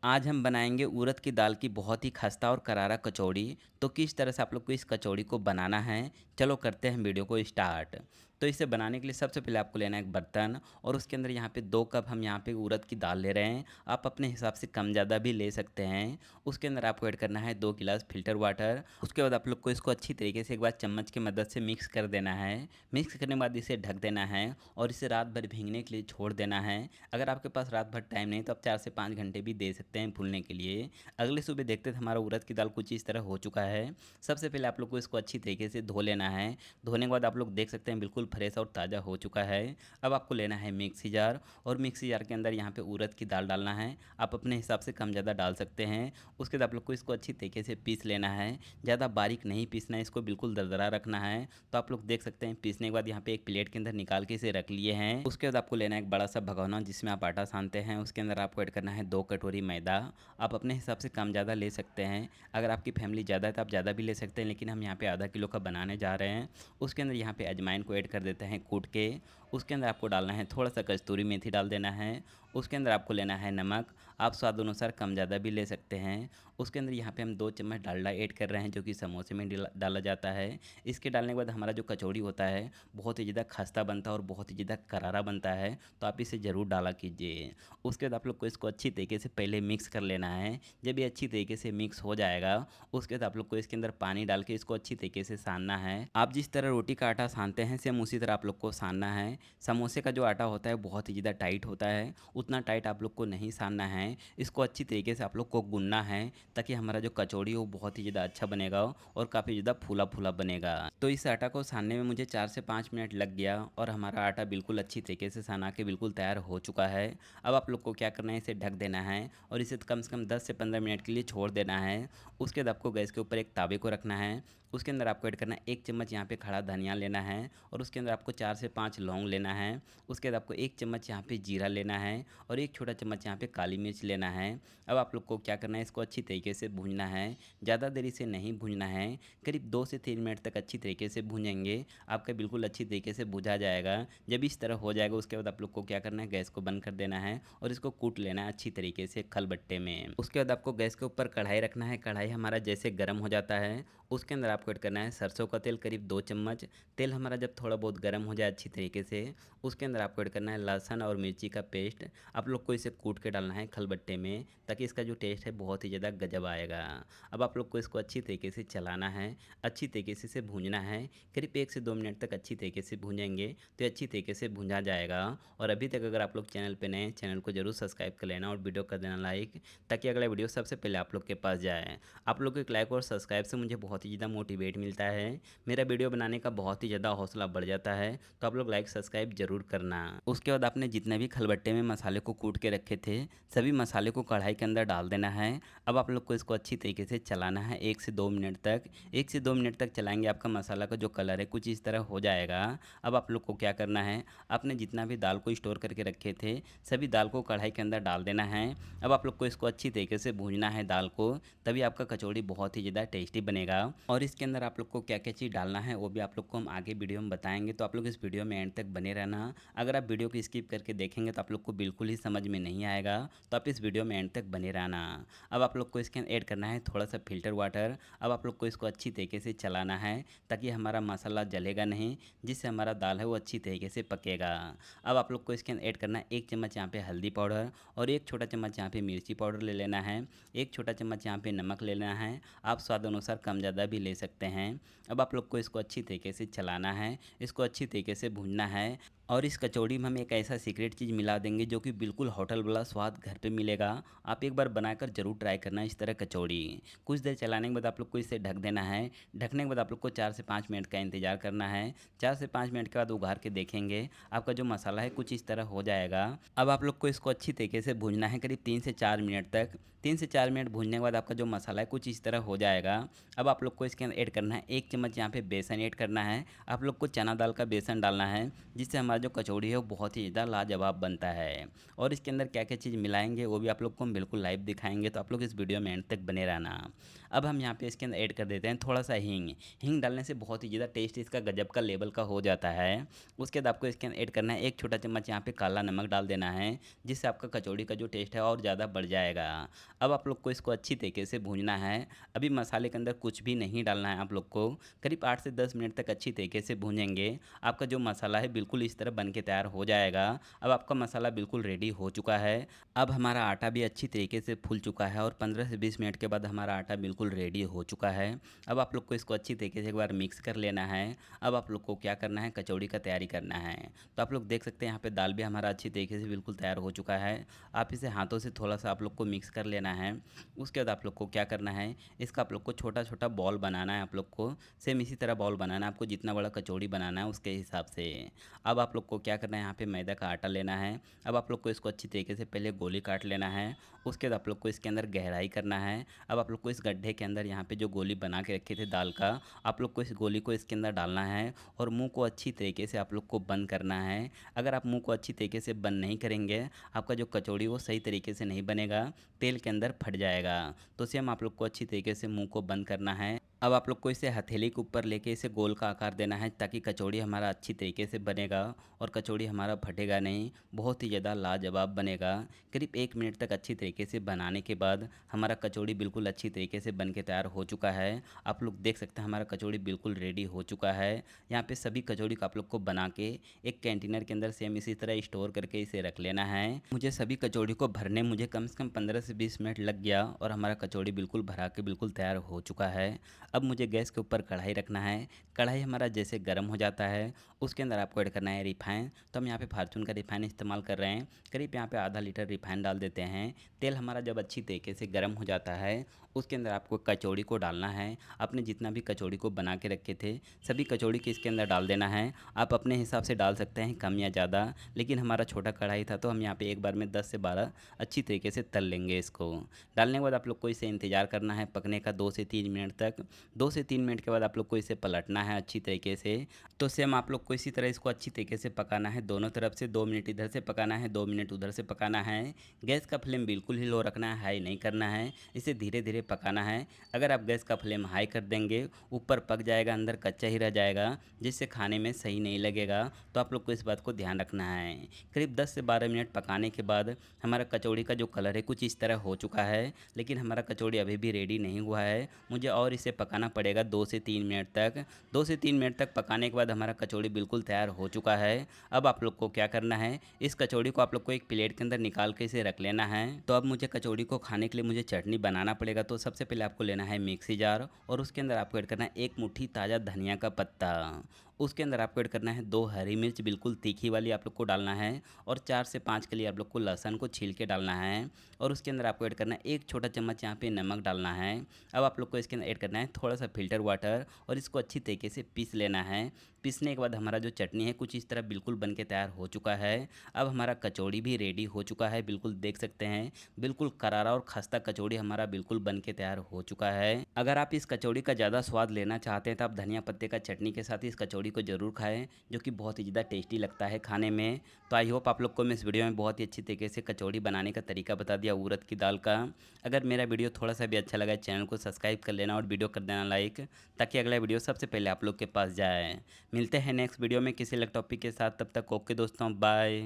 आज हम बनाएंगे उड़द की दाल की बहुत ही खस्ता और करारा कचौड़ी। तो किस तरह से आप लोग को इस कचौड़ी को बनाना है, चलो करते हैं वीडियो को स्टार्ट। तो इसे बनाने के लिए सबसे पहले आपको लेना है एक बर्तन और उसके अंदर यहाँ पे 2 कप हम यहाँ पे उड़द की दाल ले रहे हैं। आप अपने हिसाब से कम ज़्यादा भी ले सकते हैं। उसके अंदर आपको ऐड करना है 2 गिलास फिल्टर वाटर। उसके बाद आप लोग को इसको अच्छी तरीके से एक बार चम्मच की मदद से मिक्स कर देना है। मिक्स करने के बाद इसे ढक देना है और इसे रात भर भीगने के लिए छोड़ देना है। अगर आपके पास रात भर टाइम नहीं तो आप 4 से 5 घंटे भी दे सकते हैं फूलने के लिए। अगले सुबह देखते थे हमारा उड़द की दाल कुछ इस तरह हो चुका है। सबसे पहले आप लोग को इसको अच्छी तरीके से धो लेना है। धोने के बाद आप लोग देख सकते हैं बिल्कुल फ्रेश और ताज़ा हो चुका है। अब आपको लेना है मिक्सी जार और मिक्सी जार के अंदर यहाँ पे उड़द की दाल डालना है। आप अपने हिसाब से कम ज़्यादा डाल सकते हैं। उसके बाद आप लोग को इसको अच्छी तरीके से पीस लेना है। ज़्यादा बारीक नहीं पीसना है, इसको बिल्कुल दरदरा रखना है। तो आप लोग देख सकते हैं पीसने के बाद यहाँ पे एक प्लेट के अंदर निकाल के इसे रख लिए हैं। उसके बाद आपको लेना है एक बड़ा सा भगोना जिसमें आप आटा सानते हैं। उसके अंदर आपको ऐड करना है 2 कटोरी मैदा। आप अपने हिसाब से कम ज़्यादा ले सकते हैं। अगर आपकी फैमिली ज़्यादा है तो आप ज़्यादा भी ले सकते हैं, लेकिन हम यहाँ पे आधा किलो का बनाने जा रहे हैं। उसके अंदर यहाँ पे अजवाइन को ऐड कर देते हैं कूट के। उसके अंदर आपको डालना है थोड़ा सा कस्तूरी मेथी डाल देना है। उसके अंदर आपको लेना है नमक। आप स्वाद अनुसार कम ज़्यादा भी ले सकते हैं। उसके अंदर यहाँ पे हम 2 चम्मच डालडा ऐड कर रहे हैं जो कि समोसे में डाला जाता है। इसके डालने के बाद हमारा जो कचौड़ी होता है बहुत ही ज़्यादा खस्ता बनता है और बहुत ही ज़्यादा करारा बनता है। तो आप इसे ज़रूर डाला कीजिए। उसके बाद आप लोग को इसको अच्छी तरीके से पहले मिक्स कर लेना है। जब ये अच्छी तरीके से मिक्स हो जाएगा उसके बाद आप लोग को इसके अंदर पानी डाल के इसको अच्छी तरीके से सानना है। आप जिस तरह रोटी का आटा सानते हैं सेम उसी तरह आप लोग को सानना है। समोसे का जो आटा होता है बहुत ही ज़्यादा टाइट होता है, उतना टाइट आप लोग को नहीं सानना है। इसको अच्छी तरीके से आप लोग को गूंदना है ताकि हमारा जो कचौड़ी हो बहुत ही ज़्यादा अच्छा बनेगा और काफ़ी ज़्यादा फूला फूला बनेगा। तो इस आटा को सानने में मुझे 4 से 5 मिनट लग गया और हमारा आटा बिल्कुल अच्छी तरीके से साना के बिल्कुल तैयार हो चुका है। अब आप लोग को क्या करना है, इसे ढक देना है और इसे कम से कम 10 से 15 मिनट के लिए छोड़ देना है। उसके बाद आपको गैस के ऊपर एक तावे को रखना है। उसके अंदर आपको ऐड करना है 1 चम्मच यहाँ पे खड़ा धनिया लेना है और उसके अंदर आपको 4 से 5 लौंग लेना है। उसके बाद आपको 1 चम्मच यहाँ पे जीरा लेना है और एक छोटा चम्मच यहाँ पे काली मिर्च लेना है। अब आप लोग को क्या करना है, इसको अच्छी तरीके से भूनना है। ज़्यादा देरी से नहीं भूनना है, करीब 2 से 3 मिनट तक अच्छी तरीके से भूनेंगे आपका बिल्कुल अच्छी तरीके से भुजा जाएगा। जब इस तरह हो जाएगा उसके बाद आप लोग को क्या करना है, गैस को बंद कर देना है और इसको कूट लेना है अच्छी तरीके से खलबट्टे में। उसके बाद आपको गैस के ऊपर कढ़ाई रखना है। कढ़ाई हमारा जैसे गर्म हो जाता है उसके अंदर आपको ऐड करना है सरसों का तेल करीब 2 चम्मच। तेल हमारा जब थोड़ा बहुत गर्म हो जाए अच्छी तरीके से उसके अंदर आपको ऐड करना है लहसुन और मिर्ची का पेस्ट। आप लोग को इसे कूट के डालना है खलबट्टे में ताकि इसका जो टेस्ट है बहुत ही ज़्यादा गजब आएगा। अब आप लोग को इसको अच्छी तरीके से चलाना है, अच्छी तरीके से इसे भूनना है। करीब 1 से 2 मिनट तक अच्छी तरीके से भूनेंगे तो ये अच्छी तरीके से भूंजा जाएगा। और अभी तक अगर आप लोग चैनल पे नए हैं चैनल को जरूर सब्सक्राइब कर लेना और वीडियो कर देना लाइक, ताकि अगला वीडियो सबसे पहले आप लोग के पास जाए। आप लोग के एक लाइक और सब्सक्राइब से मुझे बहुत ही ज़्यादा मोटिवेट मिलता है, मेरा वीडियो बनाने का बहुत ही ज़्यादा हौसला बढ़ जाता है। तो आप लोग लाइक सब्सक्राइब जरूर करना। उसके बाद आपने जितने भी खलबट्टे में मसाले को कूट के रखे थे सभी मसाले को कढ़ाई के अंदर डाल देना है। अब आप लोग को इसको अच्छी तरीके से चलाना है 1 से 2 मिनट तक। 1 से 2 मिनट तक चलाएंगे आपका मसाला का जो कलर है कुछ इस तरह हो जाएगा। अब आप लोग को क्या करना है, आपने जितना भी दाल को स्टोर करके रखे थे सभी दाल को कढ़ाई के अंदर डाल देना है। अब आप लोग को इसको अच्छी तरीके से भूनना है दाल को, तभी आपका कचौड़ी बहुत ही ज़्यादा टेस्टी बनेगा। और इसके अंदर आप लोग को क्या क्या चीज़ डालना है वो भी आप लोग को हम आगे वीडियो में बताएंगे। तो आप लोग इस वीडियो में एंड तक बने रहना। अगर आप वीडियो को स्किप करके देखेंगे तो आप लोग को बिल्कुल ही समझ में नहीं आएगा। तो आप इस वीडियो में एंड तक बने रहना। अब आप लोग को इसके अंदर ऐड करना है थोड़ा सा फिल्टर वाटर। अब आप लोग को इसको अच्छी तरीके से चलाना है ताकि हमारा मसाला जलेगा नहीं, जिससे हमारा दाल है वो अच्छी तरीके से पकेगा। अब आप लोग को इसके अंदर ऐड करना है 1 चम्मच यहाँ पे हल्दी पाउडर और एक छोटा चम्मच यहाँ पे मिर्ची पाउडर ले लेना है। एक छोटा चम्मच यहाँ पे नमक ले लेना है। आप स्वाद अनुसार कम ज़्यादा भी ले सकते हैं। अब आप लोग को इसको अच्छी तरीके से चलाना है, इसको अच्छी तरीके से भूनना है। और इस कचौड़ी में हम एक ऐसा सीक्रेट चीज़ मिला देंगे जो कि बिल्कुल होटल वाला स्वाद घर पे मिलेगा। आप एक बार बनाकर ज़रूर ट्राई करना इस तरह कचौड़ी। कुछ देर चलाने के बाद आप लोग को इसे ढक देना है। ढकने के बाद आप लोग को 4 से 5 मिनट का इंतज़ार करना है। 4 से 5 मिनट के बाद उघार के देखेंगे आपका जो मसाला है कुछ इस तरह हो जाएगा। अब आप लोग को इसको अच्छी तरीके से भूनना है करीब 3 से 4 मिनट तक। 3 से 4 मिनट भूनने के बाद आपका जो मसाला है कुछ इस तरह हो जाएगा। अब आप लोग को इसके अंदर ऐड करना है 1 चम्मच यहाँ पे बेसन ऐड करना है। आप लोग को चना दाल का बेसन डालना है जिससे हमारा हमारा जो कचौड़ी है वो बहुत ही ज़्यादा लाजवाब बनता है। और इसके अंदर क्या-क्या चीज़ मिलाएँगे वो भी आप लोग को हम बिल्कुल लाइव दिखाएँगे, तो आप लोग इस वीडियो में एंड तक बने रहना। अब हम यहाँ पे इसके अंदर ऐड कर देते हैं थोड़ा-सा हींग। हींग डालने से बहुत ही ज़्यादा टेस्ट इसका गज़ब का लेवल का हो जाता है। उसके बाद आपको इसके अंदर ऐड करना है 1 छोटा चम्मच यहाँ पे काला नमक डाल देना है, जिससे आपका कचौड़ी का जो टेस्ट है और ज़्यादा बढ़ जाएगा। अब आप लोग को इसको अच्छी तरीके से भूनना है। अभी मसाले के अंदर कुछ भी नहीं डालना है आप लोग को। करीब 8 से 10 मिनट तक अच्छी तरीके से भूनेंगे। आपका जो मसाला है बिल्कुल इस तरह बन के तैयार हो जाएगा। अब आपका मसाला बिल्कुल रेडी हो चुका है। अब हमारा आटा भी अच्छी तरीके से फूल चुका है और 15 से 20 मिनट के बाद हमारा आटा बिल्कुल रेडी हो चुका है। अब आप लोग को इसको अच्छी तरीके से एक बार मिक्स कर लेना है। अब आप लोग को क्या करना है, कचौड़ी का तैयारी करना है। तो आप लोग देख सकते हैं यहाँ पे दाल भी हमारा अच्छी तरीके से बिल्कुल तैयार हो चुका है। आप इसे हाथों से थोड़ा-सा आप लोग को मिक्स कर लेना है। उसके बाद आप लोग को क्या करना है, इसका आप लोग को छोटा-छोटा बॉल बनाना है आप लोग को। सेम इसी तरह बॉल बनाना है आपको, जितना बड़ा कचौड़ी बनाना है उसके हिसाब से। अब आप लोग को क्या करना है, यहाँ पे मैदा का आटा लेना है। अब आप लोग को इसको अच्छी तरीके से पहले गोली काट लेना है। उसके बाद आप लोग को इसके अंदर गहराई करना है। अब आप लोग को इस गड्ढे के अंदर यहाँ पे जो गोली बना के रखे थे दाल का, आप लोग को इस गोली को इसके अंदर डालना है और मुँह को अच्छी तरीके से आप लोग को बंद करना है। अगर आप मुँह को अच्छी तरीके से बंद नहीं करेंगे, आपका जो कचौड़ी वो सही तरीके से नहीं बनेगा, तेल के अंदर फट जाएगा। तो सेम आप लोग को अच्छी तरीके से मुँह को बंद करना है। अब आप लोग को इसे हथेली के ऊपर लेके इसे गोल का आकार देना है, ताकि कचौड़ी हमारा अच्छी तरीके से बनेगा और कचौड़ी हमारा फटेगा नहीं, बहुत ही ज़्यादा लाजवाब बनेगा। करीब 1 मिनट तक अच्छी तरीके से बनाने के बाद हमारा कचौड़ी बिल्कुल अच्छी तरीके से बन के तैयार हो चुका है। आप लोग देख सकते हैं हमारा कचौड़ी बिल्कुल रेडी हो चुका है। यहाँ पे सभी कचौड़ी को आप लोग को बना के एक कंटेनर के अंदर सेम इसी तरह स्टोर करके इसे रख लेना है। मुझे सभी कचौड़ी को भरने मुझे कम से कम 15 से 20 मिनट लग गया और हमारा कचौड़ी बिल्कुल भरा के बिल्कुल तैयार हो चुका है। अब मुझे गैस के ऊपर कढ़ाई रखना है। कढ़ाई हमारा जैसे गर्म हो जाता है, उसके अंदर आपको ऐड करना है रिफाइन। तो हम यहाँ पे फार्चून का रिफाइन इस्तेमाल कर रहे हैं। करीब यहाँ पे आधा लीटर रिफाइन डाल देते हैं। तेल हमारा जब अच्छी तरीके से गर्म हो जाता है, उसके अंदर आपको कचौड़ी को डालना है। आपने जितना भी कचौड़ी को बना के रखे थे, सभी कचौड़ी को इसके अंदर डाल देना है। आप अपने हिसाब से डाल सकते हैं कम या ज़्यादा, लेकिन हमारा छोटा कढ़ाई था तो हम यहाँ पे एक बार में 10 से 12 अच्छी तरीके से तल लेंगे इसको। डालने के बाद आप लोग को इसे इंतज़ार करना है पकने का 2 से 3 मिनट तक। 2 से 3 मिनट के बाद आप लोग को इसे पलटना है अच्छी तरीके से। तो सेम आप लोग को इसी तरह इसको अच्छी तरीके से पकाना है, दोनों तरफ से 2 मिनट इधर से पकाना है, 2 मिनट उधर से पकाना है। गैस का फ्लेम बिल्कुल ही लो रखना है, हाई नहीं करना है। इसे धीरे-धीरे पकाना है। अगर आप गैस का फ्लेम हाई कर देंगे, ऊपर पक जाएगा, अंदर कच्चा ही रह जाएगा, जिससे खाने में सही नहीं लगेगा। तो आप लोग को इस बात को ध्यान रखना है। करीब 10 से 12 मिनट पकाने के बाद हमारा कचौड़ी का जो कलर है कुछ इस तरह हो चुका है, लेकिन हमारा कचौड़ी अभी भी रेडी नहीं हुआ है। मुझे और इसे पकाना पड़ेगा 2 से 3 मिनट तक। 2 से 3 मिनट तक पकाने के बाद हमारा कचौड़ी बिल्कुल तैयार हो चुका है। अब आप लोग को क्या करना है, इस कचौड़ी को आप लोग को एक प्लेट के अंदर निकाल के इसे रख लेना है। तो अब मुझे कचौड़ी को खाने के लिए मुझे चटनी बनाना पड़ेगा। तो सबसे पहले आपको लेना है मिक्सी जार और उसके अंदर आपको ऐड करना है 1 मुट्ठी ताज़ा धनिया का पत्ता। उसके अंदर आपको ऐड करना है 2 हरी मिर्च बिल्कुल तीखी वाली आप लोग को डालना है और 4 से 5 के लिए आप लोग को लहसुन को छील के डालना है। और उसके अंदर आपको ऐड करना है 1 छोटा चम्मच यहाँ पे नमक डालना है। अब आप लोग को इसके अंदर ऐड करना है थोड़ा सा फ़िल्टर वाटर और इसको अच्छी तरीके से पीस लेना है। पीसने के बाद हमारा जो चटनी है कुछ इस तरह बिल्कुल बन के तैयार हो चुका है। अब हमारा कचौड़ी भी रेडी हो चुका है, बिल्कुल देख सकते हैं। बिल्कुल करारा और खस्ता कचौड़ी हमारा बिल्कुल बन के तैयार हो चुका है। अगर आप इस कचौड़ी का ज़्यादा स्वाद लेना चाहते हैं तो आप धनिया पत्ते का चटनी के साथ इस कचौड़ी को ज़रूर खाएँ, जो कि बहुत ही ज़्यादा टेस्टी लगता है खाने में। तो आई होप आप लोग को मैं इस वीडियो में बहुत ही अच्छी तरीके से कचौड़ी बनाने का तरीका बता दिया उड़द की दाल का। अगर मेरा वीडियो थोड़ा सा भी अच्छा लगा, चैनल को सब्सक्राइब कर लेना और वीडियो कर देना लाइक, ताकि अगला वीडियो सबसे पहले आप लोग के पास जाए। मिलते हैं नेक्स्ट वीडियो में किसी अलग टॉपिक के साथ, तब तक ओके दोस्तों, बाय।